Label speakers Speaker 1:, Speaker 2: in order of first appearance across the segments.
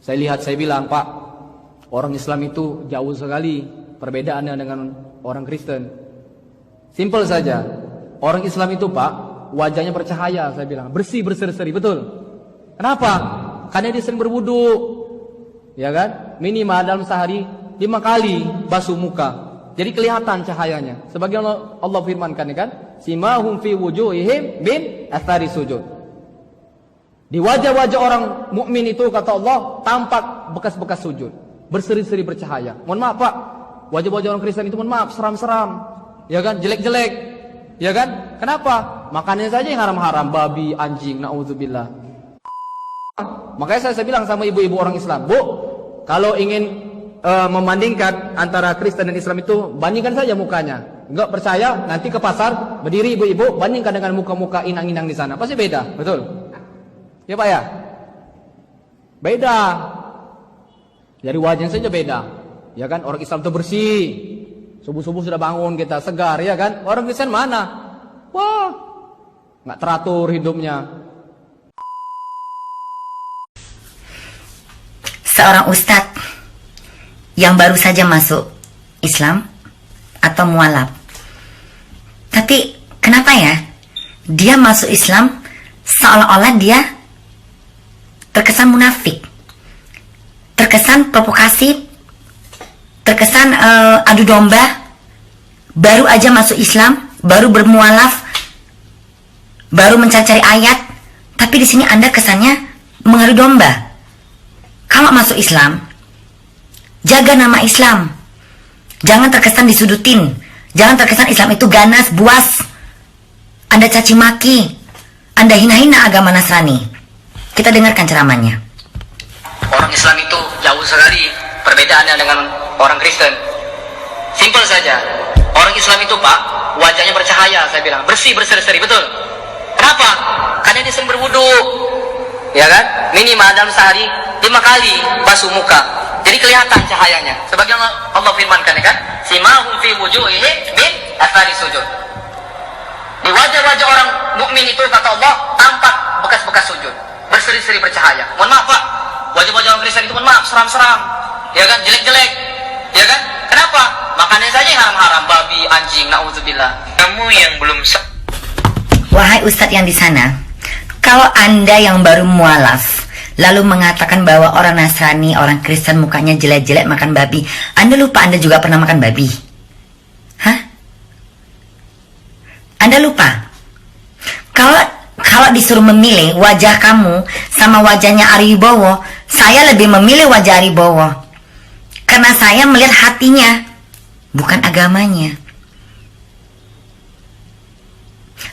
Speaker 1: Saya lihat, saya bilang, Pak, orang Islam itu jauh sekali perbedaannya dengan orang Kristen. Simpel saja. Orang Islam itu, Pak, wajahnya bercahaya, saya bilang. Bersih, berseri-seri, betul. Kenapa? Karena dia sering berwudu. Ya kan? Minimal dalam sehari 5 kali basuh muka. Jadi kelihatan cahayanya. Sebagaimana Allah firmankan, ya kan? Simahum fi wujuhihim min athari sujud. Di wajah-wajah orang mukmin itu, kata Allah, tampak bekas-bekas sujud, berseri-seri bercahaya. Mohon maaf, Pak, wajah-wajah orang Kristen itu, mohon maaf, seram-seram, ya kan, jelek-jelek, ya kan? Kenapa? Makannya saja yang haram-haram, babi, anjing, naudzubillah. Makanya saya bilang sama ibu-ibu orang Islam, Bu, kalau ingin membandingkan antara Kristen dan Islam itu, bandingkan saja mukanya. Enggak percaya, nanti ke pasar, berdiri ibu-ibu, bandingkan dengan muka-muka inang-inang di sana, pasti beda, betul? Ya Pak ya? Beda. Dari wajahnya saja beda. Ya kan? Orang Islam itu bersih. Subuh-subuh sudah bangun kita, segar, ya kan? Orang Kristen mana? Wah, nggak teratur hidupnya.
Speaker 2: Seorang ustadz yang baru saja masuk Islam atau mualaf. Tapi kenapa ya? Dia masuk Islam seolah-olah dia terkesan munafik, terkesan provokasi, terkesan adu domba. Baru aja masuk Islam, baru bermualaf, baru mencari ayat, tapi di sini Anda kesannya mengadu domba. Kalau masuk Islam, jaga nama Islam, jangan terkesan disudutin, jangan terkesan Islam itu ganas, buas, Anda caci maki, Anda hina-hina agama Nasrani. Kita dengarkan ceramahnya.
Speaker 1: Orang Islam itu jauh sekali perbedaannya dengan orang Kristen. Simpel saja. Orang Islam itu, Pak, wajahnya bercahaya, saya bilang. Bersih, berseri-seri, betul? Kenapa? Karena dia sering berwudu. Ya kan? Minimal dalam sehari 5 kali basuh muka. Jadi kelihatan cahayanya. Sebagaimana Allah firmankan, ya kan? Simahum fi wujuhihim min athari sujud. Di wajah-wajah orang mukmin itu, kata Allah, tampak bekas-bekas sujud, berseri-seri bercahaya. Mohon maaf, Pak, wajah-wajah orang Kristen itu, mohon maaf, seram-seram, ya kan, jelek-jelek, ya kan? Kenapa? Makannya saja yang haram-haram, babi, anjing, naudzubillah.
Speaker 3: Kamu yang belum
Speaker 2: Wahai ustadz yang di sana, kalau Anda yang baru mualaf lalu mengatakan bahwa orang Nasrani, orang Kristen mukanya jelek-jelek makan babi, Anda lupa Anda juga pernah makan babi? Hah? Anda lupa? Kalau disuruh memilih wajah kamu sama wajahnya Ari Wibowo, saya lebih memilih wajah Ari Wibowo. Karena saya melihat hatinya, bukan agamanya.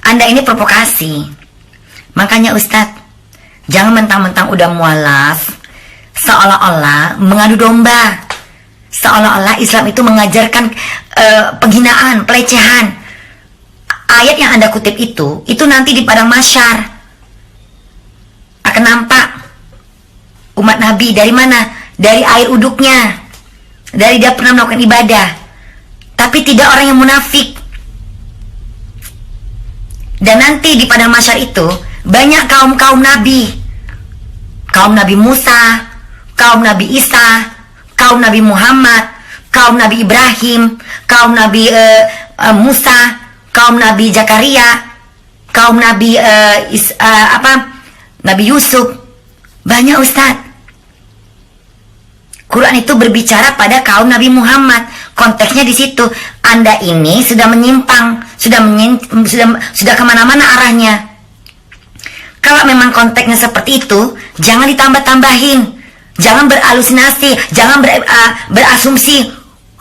Speaker 2: Anda ini provokasi. Makanya Ustadz, jangan mentang-mentang udah mualaf, seolah-olah mengadu domba. Seolah-olah Islam itu mengajarkan penghinaan, pelecehan. Ayat yang Anda kutip itu nanti di padang mahsyar akan nampak umat Nabi dari mana? Dari air uduknya, dari dia pernah melakukan ibadah, tapi tidak orang yang munafik. Dan nanti di padang mahsyar itu banyak kaum Nabi, kaum Nabi Musa, kaum Nabi Isa, kaum Nabi Muhammad, kaum Nabi Ibrahim, kaum Nabi Musa, kaum Nabi Zakaria, kaum Nabi Nabi Yusuf. Banyak Ustadz. Quran itu berbicara pada kaum Nabi Muhammad. Konteksnya di situ. Anda ini sudah menyimpang, sudah kemana-mana arahnya. Kalau memang konteksnya seperti itu, jangan ditambah-tambahin, jangan beralusinasi, jangan berasumsi.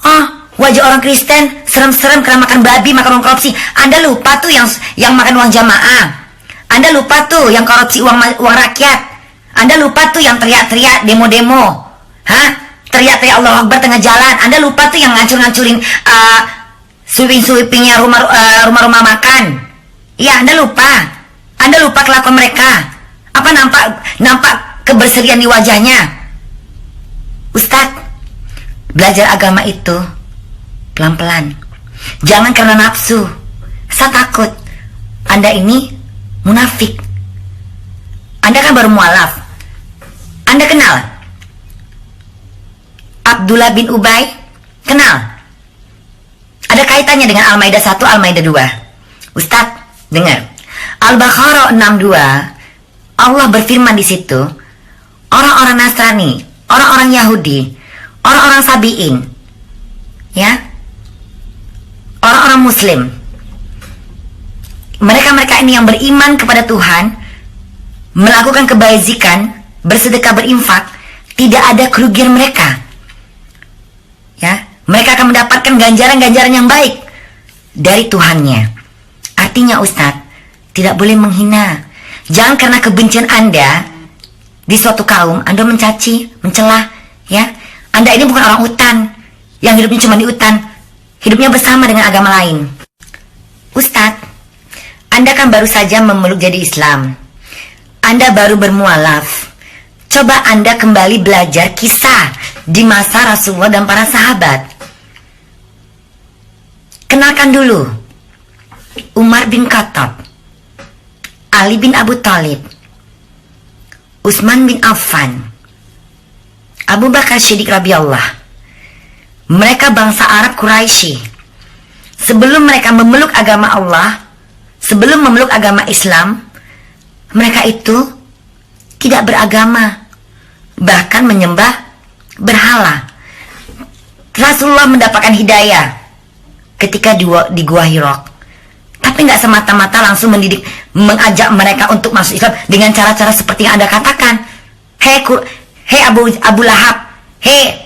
Speaker 2: Oh, wajah orang Kristen serem-serem karena makan babi, makan uang korupsi. Anda lupa tuh yang makan uang jamaah. Anda lupa tuh yang korupsi uang rakyat. Anda lupa tuh yang teriak-teriak demo-demo. Hah? Teriak-teriak Allah Akbar tengah jalan. Anda lupa tuh yang ngancur-ngancurin sweeping-sweepingnya rumah-rumah makan. Iya, Anda lupa. Anda lupa kelakuan mereka. Apa nampak keberserian di wajahnya? Ustadz, belajar agama itu pelan-pelan. Jangan karena nafsu. Saya takut Anda ini munafik. Anda kan baru mualaf. Anda kenal Abdullah bin Ubay? Kenal? Ada kaitannya dengan Al-Maidah 1, Al-Maidah 2. Ustadz, dengar. Al-Baqarah 62, Allah berfirman di situ, orang-orang Nasrani, orang-orang Yahudi, orang-orang Sabi'in, ya, orang-orang Muslim, mereka-mereka ini yang beriman kepada Tuhan, melakukan kebajikan, bersedekah, berinfak, tidak ada kerugian mereka. Ya, mereka akan mendapatkan ganjaran-ganjaran yang baik dari Tuhannya. Artinya Ustadz, tidak boleh menghina. Jangan karena kebencian Anda di suatu kaum, Anda mencaci, mencela, ya. Anda ini bukan orang hutan yang hidupnya cuma di hutan, hidupnya bersama dengan agama lain. Ustadz, Anda kan baru saja memeluk jadi Islam. Anda baru bermualaf. Coba Anda kembali belajar kisah di masa Rasulullah dan para sahabat. Kenalkan dulu Umar bin Khattab, Ali bin Abu Thalib, Utsman bin Affan, Abu Bakar Siddiq radhiyallahu. Mereka bangsa Arab Quraisy. Sebelum mereka memeluk agama Allah, sebelum memeluk agama Islam, mereka itu tidak beragama, bahkan menyembah berhala. Rasulullah mendapatkan hidayah ketika di Gua Hira, tapi nggak semata-mata langsung mengajak mereka untuk masuk Islam dengan cara-cara seperti yang Anda katakan. Hei Abu Lahab, hei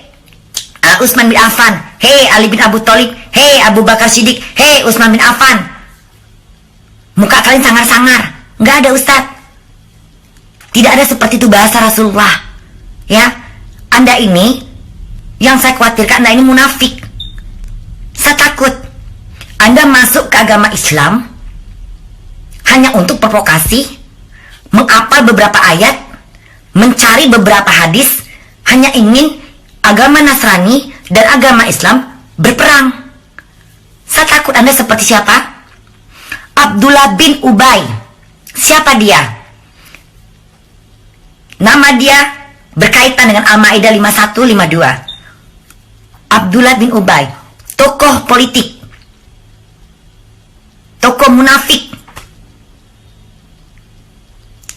Speaker 2: Utsman bin Affan, hei Ali bin Abu Thalib, hei Abu Bakar Siddiq, hei Utsman bin Affan. Muka kalian sangar-sangar. Nggak ada Ustadz. Tidak ada seperti itu bahasa Rasulullah. Ya, Anda ini, yang saya khawatirkan Anda ini munafik. Saya takut Anda masuk ke agama Islam hanya untuk provokasi, menghafal beberapa ayat, mencari beberapa hadis, hanya ingin agama Nasrani dan agama Islam berperang. Saya takut Anda seperti siapa? Abdullah bin Ubay. Siapa dia? Nama dia berkaitan dengan Al-Maidah 51, 52. Abdullah bin Ubay, tokoh politik, tokoh munafik,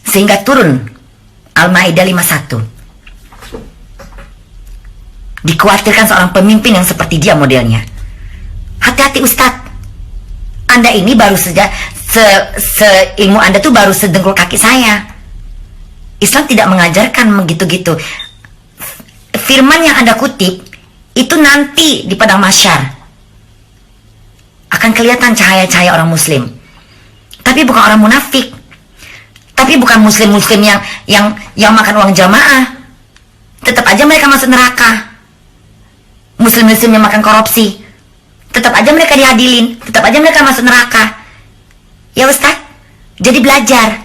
Speaker 2: sehingga turun Al-Maidah 51. Dikhawatirkan seorang pemimpin yang seperti dia modelnya. Hati-hati Ustadz, Anda ini baru saja ilmu Anda tuh baru sedengkul kaki saya. Islam tidak mengajarkan begitu-gitu. Firman yang Anda kutip itu nanti di padang mahsyar akan kelihatan cahaya-cahaya orang Muslim, tapi bukan orang munafik, tapi bukan Muslim yang makan uang jamaah. Tetap aja mereka masuk neraka. Muslim-Muslim yang makan korupsi, tetap aja mereka diadilin, tetap aja mereka masuk neraka. Ya Ustaz, jadi belajar.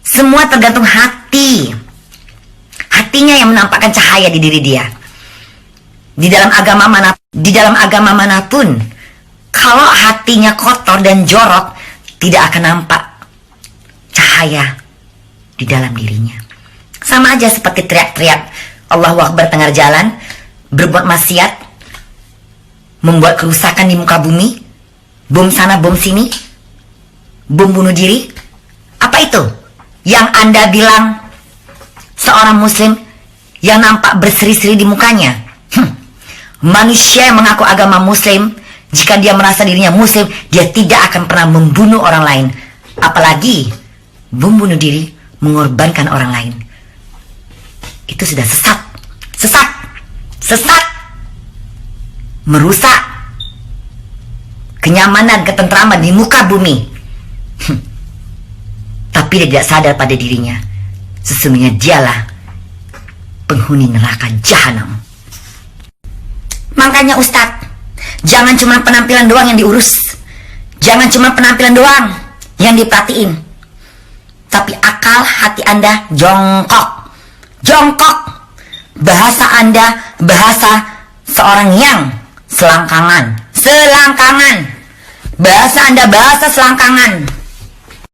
Speaker 2: Semua tergantung hati. Hatinya yang menampakkan cahaya di diri dia. Di dalam agama manapun, kalau hatinya kotor dan jorok, tidak akan nampak cahaya di dalam dirinya. Sama aja seperti teriak-teriak Allahu Akbar tengah jalan, berbuat maksiat, membuat kerusakan di muka bumi, bom sana bom sini, bom bunuh diri. Apa itu yang Anda bilang seorang Muslim yang nampak berseri-seri di mukanya? Manusia yang mengaku agama Muslim, jika dia merasa dirinya Muslim, dia tidak akan pernah membunuh orang lain, apalagi bom bunuh diri, mengorbankan orang lain. Itu sudah sesat, merusak kenyamanan, ketentraman di muka bumi. Tapi dia tidak sadar pada dirinya, sesungguhnya dialah penghuni neraka jahanam. Makanya Ustadz, jangan cuma penampilan doang yang diurus, jangan cuma penampilan doang yang diperhatiin, tapi akal hati Anda jongkok. Bahasa Anda bahasa seorang yang selangkangan. Bahasa Anda bahasa selangkangan.